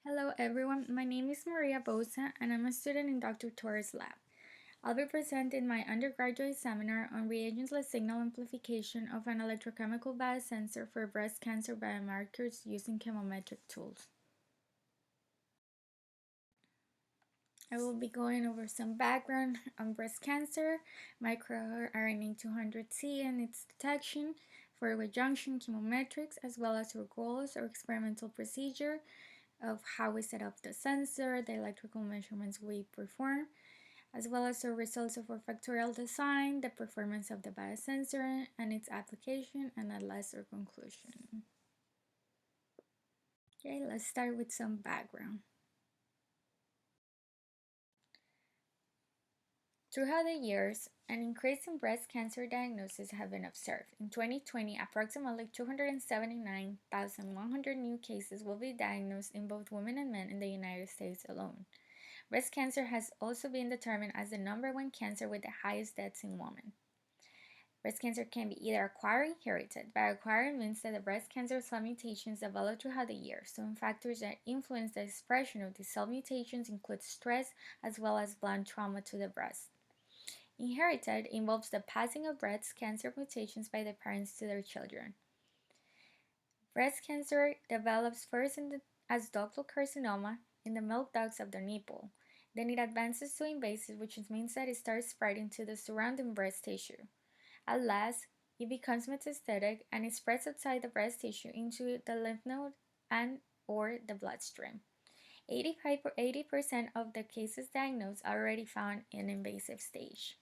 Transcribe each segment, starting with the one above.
Hello everyone, my name is Maria Boza and I'm a student in Dr. Torres' lab. I'll be presenting my undergraduate seminar on reagentless signal amplification of an electrochemical biosensor for breast cancer biomarkers using chemometric tools. I will be going over some background on breast cancer, microRNA 200C and its detection, four-way junction chemometrics, as well as our goals or experimental procedure of how we set up the sensor, the electrical measurements we perform, as well as the results of our factorial design, the performance of the biosensor and its application, and at last our conclusion. Okay, let's start with some background. Throughout the years, an increase in breast cancer diagnoses have been observed. In 2020, approximately 279,100 new cases will be diagnosed in both women and men in the United States alone. Breast cancer has also been determined as the #1 cancer with the highest deaths in women. Breast cancer can be either acquired or inherited. By acquired means that the breast cancer cell mutations develop throughout the years. Some factors that influence the expression of these cell mutations include stress as well as blunt trauma to the breast. Inherited involves the passing of breast cancer mutations by the parents to their children. Breast cancer develops first as ductal carcinoma in the milk ducts of the nipple. Then it advances to invasive, which means that it starts spreading to the surrounding breast tissue. At last, it becomes metastatic and it spreads outside the breast tissue into the lymph node and or the bloodstream. 80% of the cases diagnosed are already found in invasive stage.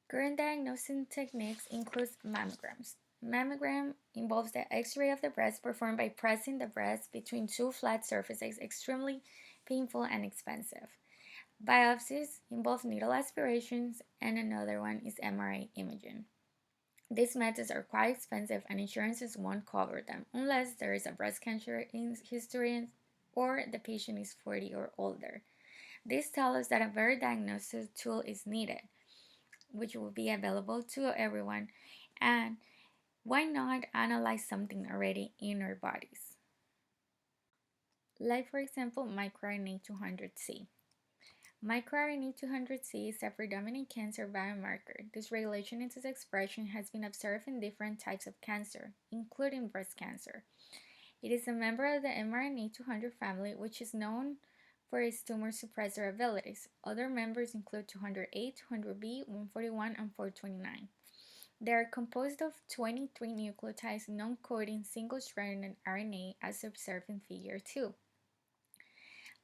Current diagnosing techniques include mammograms. Mammogram involves the X-ray of the breast performed by pressing the breast between two flat surfaces, extremely painful and expensive. Biopsies involve needle aspirations, and another one is MRI imaging. These methods are quite expensive and insurances won't cover them unless there is a breast cancer history or the patient is 40 or older. This tells us that a better diagnostic tool is needed, which will be available to everyone, and why not analyze something already in our bodies? Like for example, microRNA 200C. MicroRNA 200C is a predominant cancer biomarker. This regulation in its expression has been observed in different types of cancer, including breast cancer. It is a member of the mRNA 200 family, which is known for its tumor suppressor abilities. Other members include 200A, 200B, 141, and 429. They are composed of 23 nucleotides non-coding single-stranded RNA as observed in Figure 2.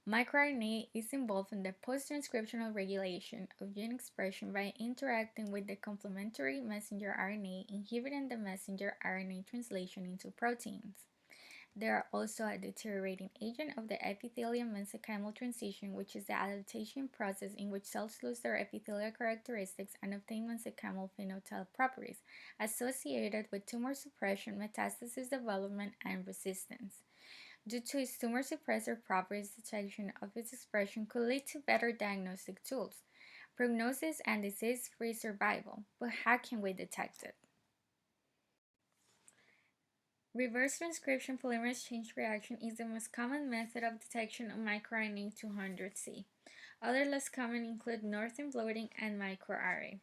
MicroRNA is involved in the post-transcriptional regulation of gene expression by interacting with the complementary messenger RNA, inhibiting the messenger RNA translation into proteins. They are also a deteriorating agent of the epithelium-mesenchymal transition, which is the adaptation process in which cells lose their epithelial characteristics and obtain mesenchymal phenotype properties associated with tumor suppression, metastasis development, and resistance. Due to its tumor suppressor properties, detection of its expression could lead to better diagnostic tools, prognosis, and disease-free survival. But how can we detect it? Reverse transcription polymerase chain reaction is the most common method of detection of microRNA 200C. Other less common include northern blotting and microarray.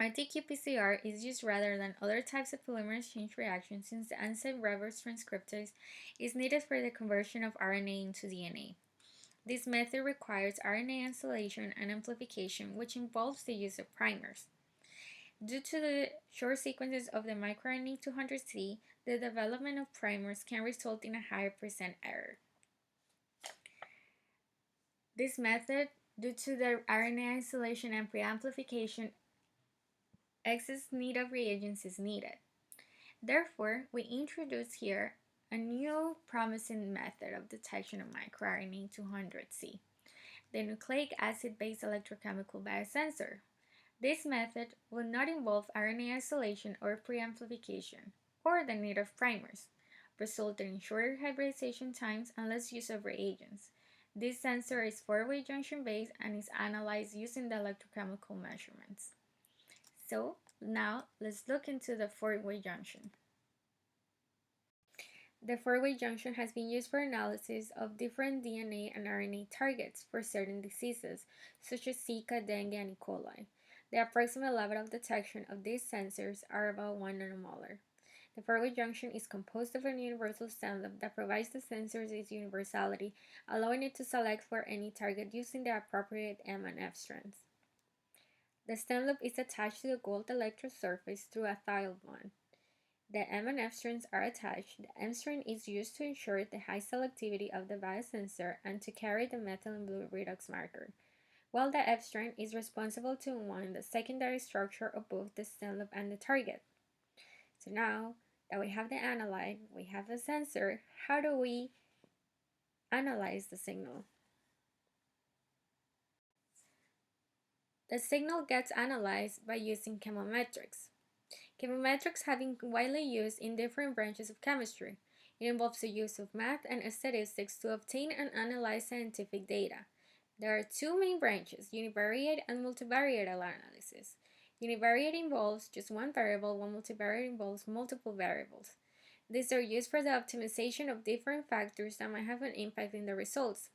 RT-qPCR is used rather than other types of polymerase chain reactions since the enzyme reverse transcriptase is needed for the conversion of RNA into DNA. This method requires RNA isolation and amplification, which involves the use of primers. Due to the short sequences of the microRNA 200C, the development of primers can result in a higher percent error. This method, due to the RNA isolation and preamplification, excess need of reagents is needed. Therefore, we introduce here a new promising method of detection of microRNA 200C, the nucleic acid-based electrochemical biosensor. This method will not involve RNA isolation or preamplification, or the need of primers, resulting in shorter hybridization times and less use of reagents. This sensor is four-way junction based and is analyzed using the electrochemical measurements. So now let's look into the four-way junction. The four-way junction has been used for analysis of different DNA and RNA targets for certain diseases, such as Zika, dengue, and E. coli. The approximate level of detection of these sensors are about 1 nanomolar. The four-way junction is composed of a universal stem loop that provides the sensors its universality, allowing it to select for any target using the appropriate M and F strands. The stem loop is attached to the gold electrode surface through a thiol bond. The M and F strands are attached. The M strand is used to ensure the high selectivity of the biosensor and to carry the methylene blue redox marker, while the F strand is responsible to unwind the secondary structure of both the stem loop and the target. So now that we have the analyte, we have the sensor, how do we analyze the signal? The signal gets analyzed by using chemometrics. Chemometrics have been widely used in different branches of chemistry. It involves the use of math and statistics to obtain and analyze scientific data. There are two main branches, univariate and multivariate analysis. Univariate involves just one variable, while multivariate involves multiple variables. These are used for the optimization of different factors that might have an impact in the results.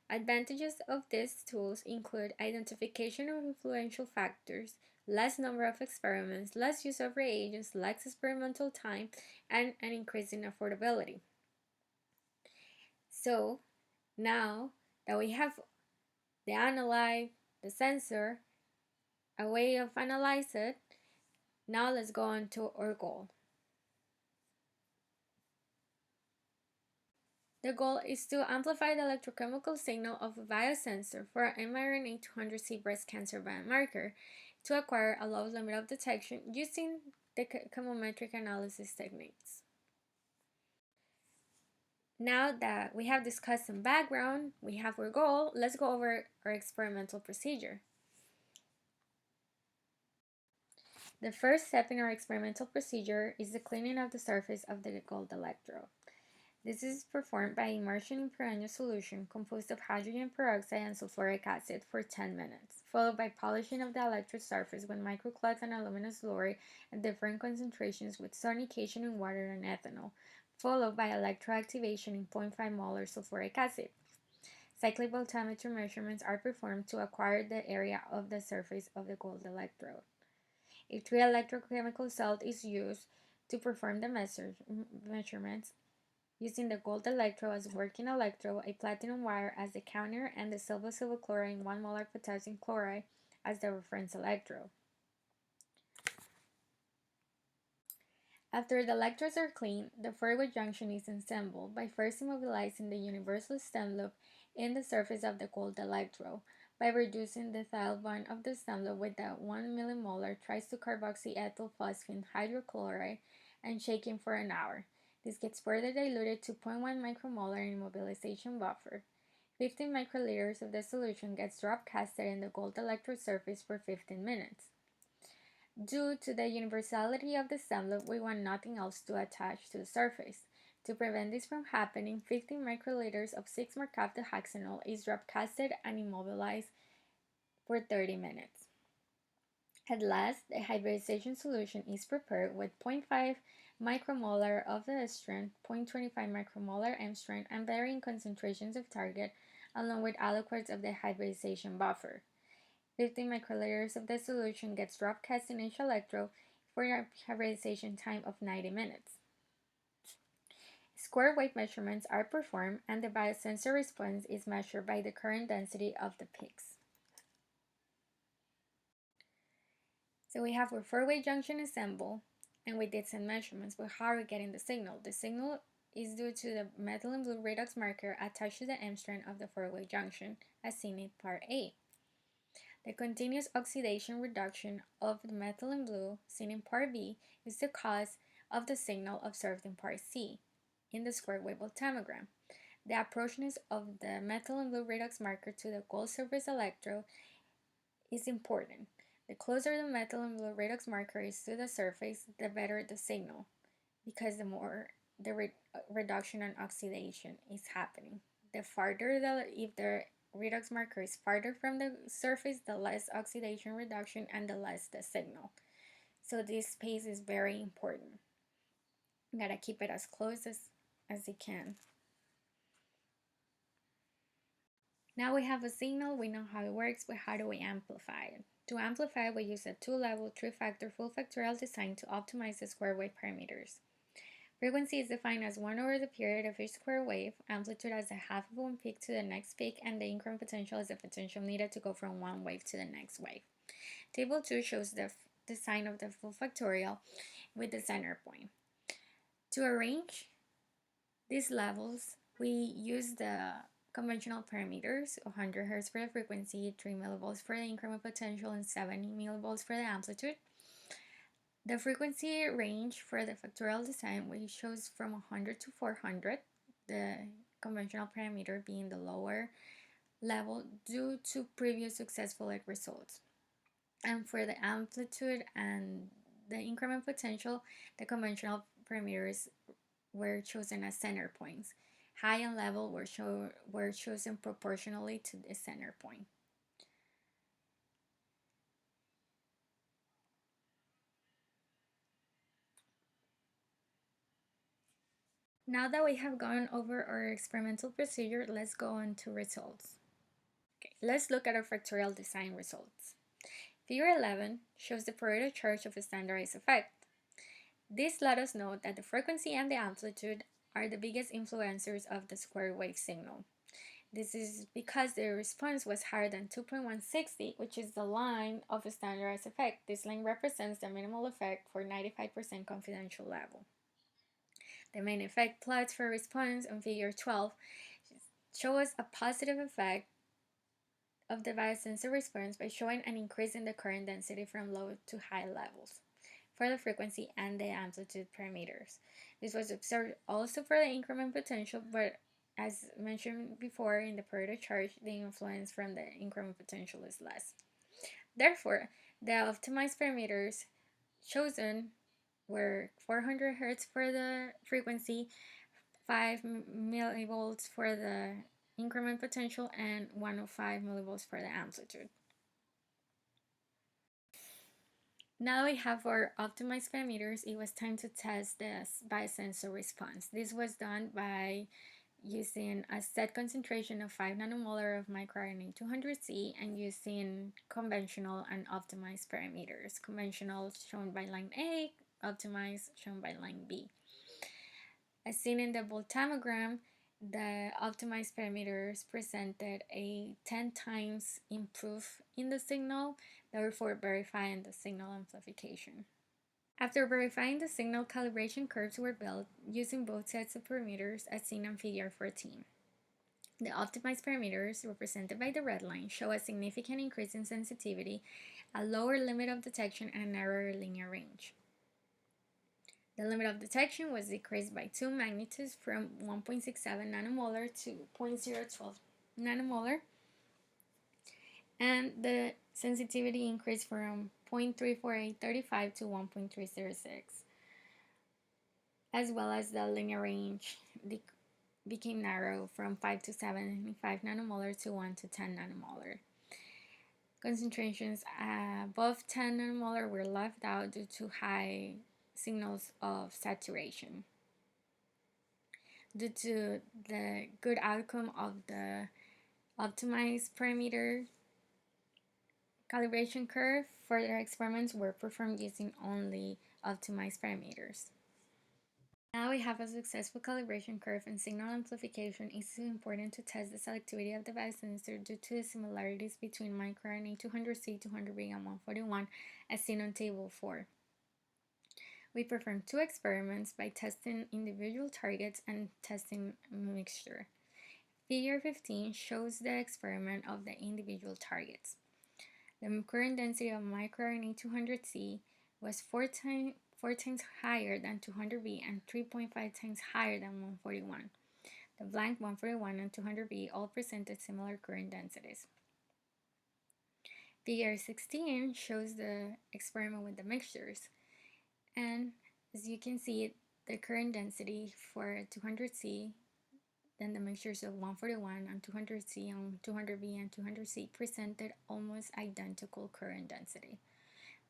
Advantages of these tools include identification of influential factors, less number of experiments, less use of reagents, less experimental time, and an increase in affordability. So now that we have the analyte, the sensor, a way of analyze it, now let's go on to our goal. The goal is to amplify the electrochemical signal of a biosensor for an mRNA 200C breast cancer biomarker to acquire a low limit of detection using the chemometric analysis techniques. Now that we have discussed some background, we have our goal, let's go over our experimental procedure. The first step in our experimental procedure is the cleaning of the surface of the gold electrode. This is performed by immersion in perennial solution composed of hydrogen peroxide and sulfuric acid for 10 minutes, followed by polishing of the electrode surface with microcloth and aluminum slurry at different concentrations with sonication in water and ethanol, followed by electroactivation in 0.5 molar sulfuric acid. Cyclic voltammeter measurements are performed to acquire the area of the surface of the gold electrode. A 3 electrochemical cell is used to perform the measurements, using the gold electrode as working electrode, a platinum wire as the counter, and the silver chloride in 1 molar potassium chloride as the reference electrode. After the electrodes are cleaned, the four-way junction is assembled by first immobilizing the universal stem loop in the surface of the gold electrode by reducing the thiol bond of the stem loop with the 1 millimolar tris-2-carboxyethyl phosphine hydrochloride and shaking for an hour. This gets further diluted to 0.1 micromolar in immobilization buffer. 15 microliters of the solution gets drop casted in the gold electrode surface for 15 minutes. Due to the universality of the stem loop, we want nothing else to attach to the surface. To prevent this from happening, 15 microliters of 6-mercaptohexanol is drop casted and immobilized for 30 minutes. At last, the hybridization solution is prepared with 0.5 micromolar of the S strand, 0.25 micromolar M strand, and varying concentrations of target, along with aliquots of the hybridization buffer. 15 microliters of the solution gets drop cast in each electrode for a hybridization time of 90 minutes. Square wave measurements are performed, and the biosensor response is measured by the current density of the peaks. So we have our four-way junction assembled, and we did some measurements, but how are we getting the signal? The signal is due to the methylene blue redox marker attached to the M strand of the four-way junction, as seen in Part A. The continuous oxidation reduction of the methylene blue, seen in Part B, is the cause of the signal observed in Part C, in the square wave voltammogram. The approachness of the methylene blue redox marker to the gold surface electrode is important. The closer the methylene blue redox marker is to the surface, the better the signal, because the more the reduction and oxidation is happening. The farther if the redox marker is farther from the surface, the less oxidation reduction and the less the signal. So this space is very important. You gotta keep it as close as as it can. Now we have a signal, we know how it works, but how do we amplify it? To amplify, we use a two-level, three-factor, full factorial design to optimize the square wave parameters. Frequency is defined as 1 over the period of each square wave, amplitude as the half of one peak to the next peak, and the increment potential is the potential needed to go from one wave to the next wave. Table 2 shows the design of the full factorial with the center point. To arrange these levels, we use the conventional parameters: 100 Hz for the frequency, 3 millivolts for the increment potential, and 70 millivolts for the amplitude. The frequency range for the factorial design, which shows from 100 to 400, the conventional parameter being the lower level due to previous successful results. And for the amplitude and the increment potential, the conventional parameters were chosen as center points. High and level were chosen proportionally to the center point. Now that we have gone over our experimental procedure, let's go on to results. Okay, let's look at our factorial design results. Figure 11 shows the Pareto chart of a standardized effect. This let us know that the frequency and the amplitude are the biggest influencers of the square wave signal. This is because the response was higher than 2.160, which is the line of a standardized effect. This line represents the minimal effect for 95% confidential level. The main effect plots for response on figure 12 show us a positive effect of the biosensor response by showing an increase in the current density from low to high levels for the frequency and the amplitude parameters. This was observed also for the increment potential, but as mentioned before in the Pareto chart, the influence from the increment potential is less. Therefore, the optimized parameters chosen were 400 Hz for the frequency, 5 millivolts for the increment potential, and 105 millivolts for the amplitude. Now we have our optimized parameters. It was time to test the biosensor response. This was done by using a set concentration of 5 nanomolar of microRNA 200C and using conventional and optimized parameters. Conventional shown by line A, optimized shown by line B. As seen in the voltammogram, the optimized parameters presented a 10 times improve in the signal, therefore verifying the signal amplification. After verifying the signal, calibration curves were built using both sets of parameters as seen on figure 14. The optimized parameters, represented by the red line, show a significant increase in sensitivity, a lower limit of detection, and a narrower linear range. The limit of detection was decreased by 2 magnitudes from 1.67 nanomolar to 0.012 nanomolar, and the sensitivity increased from 0.34835 to 1.306, as well as the linear range became narrow from 5 to 75 nanomolar to 1 to 10 nanomolar. Concentrations above 10 nanomolar were left out due to high signals of saturation. Due to the good outcome of the optimized parameter calibration curve, further experiments were performed using only optimized parameters. Now we have a successful calibration curve and signal amplification. It is important to test the selectivity of the biosensor due to the similarities between microRNA 200C, 200B, and 141 as seen on table 4. We performed 2 experiments by testing individual targets and testing mixture. Figure 15 shows the experiment of the individual targets. The current density of microRNA 200C was 4 times higher than 200B and 3.5 times higher than 141. The blank 141 and 200B all presented similar current densities. Figure 16 shows the experiment with the mixtures. And as you can see, the current density for 200C, then the mixtures of 141 and 200C and 200B and 200C presented almost identical current density.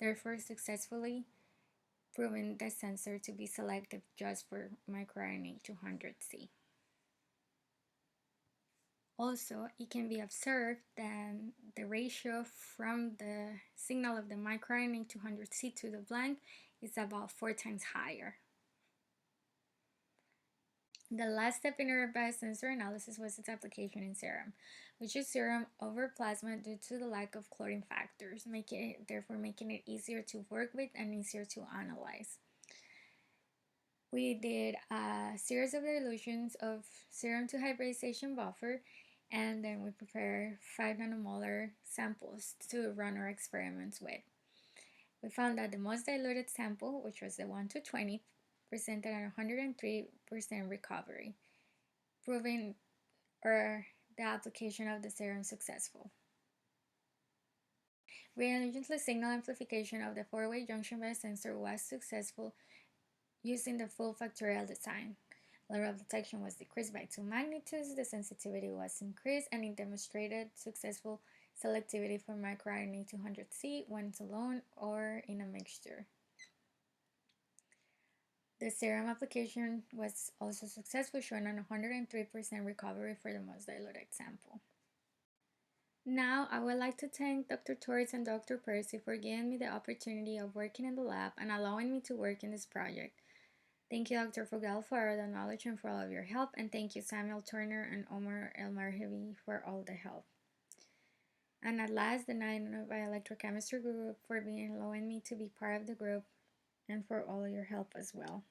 Therefore, successfully proving the sensor to be selective just for microRNA 200C. Also, it can be observed that the ratio from the signal of the microRNA 200C to the blank is about 4 times higher. The last step in our biosensor analysis was its application in serum. We chose serum over plasma due to the lack of clotting factors, therefore making it easier to work with and easier to analyze. We did a series of dilutions of serum to hybridization buffer, and then we prepared 5 nanomolar samples to run our experiments with. We found that the most diluted sample, which was the 1 to 20, presented a 103% recovery, proving the application of the serum successful. Reagentless signal amplification of the 4-way junction biosensor was successful using the full factorial design. Level of detection was decreased by 2 magnitudes, the sensitivity was increased, and it demonstrated successful selectivity for microRNA 200C when it's alone or in a mixture. The serum application was also successful, showing a 103% recovery for the most diluted sample. Now, I would like to thank Dr. Torres and Dr. Percy for giving me the opportunity of working in the lab and allowing me to work in this project. Thank you, Dr. Fogel, for all the knowledge and for all of your help, and thank you, Samuel Turner and Omar El Marhevi, for all the help. And at last, the Bioelectrochemistry group for allowing me to be part of the group and for all your help as well.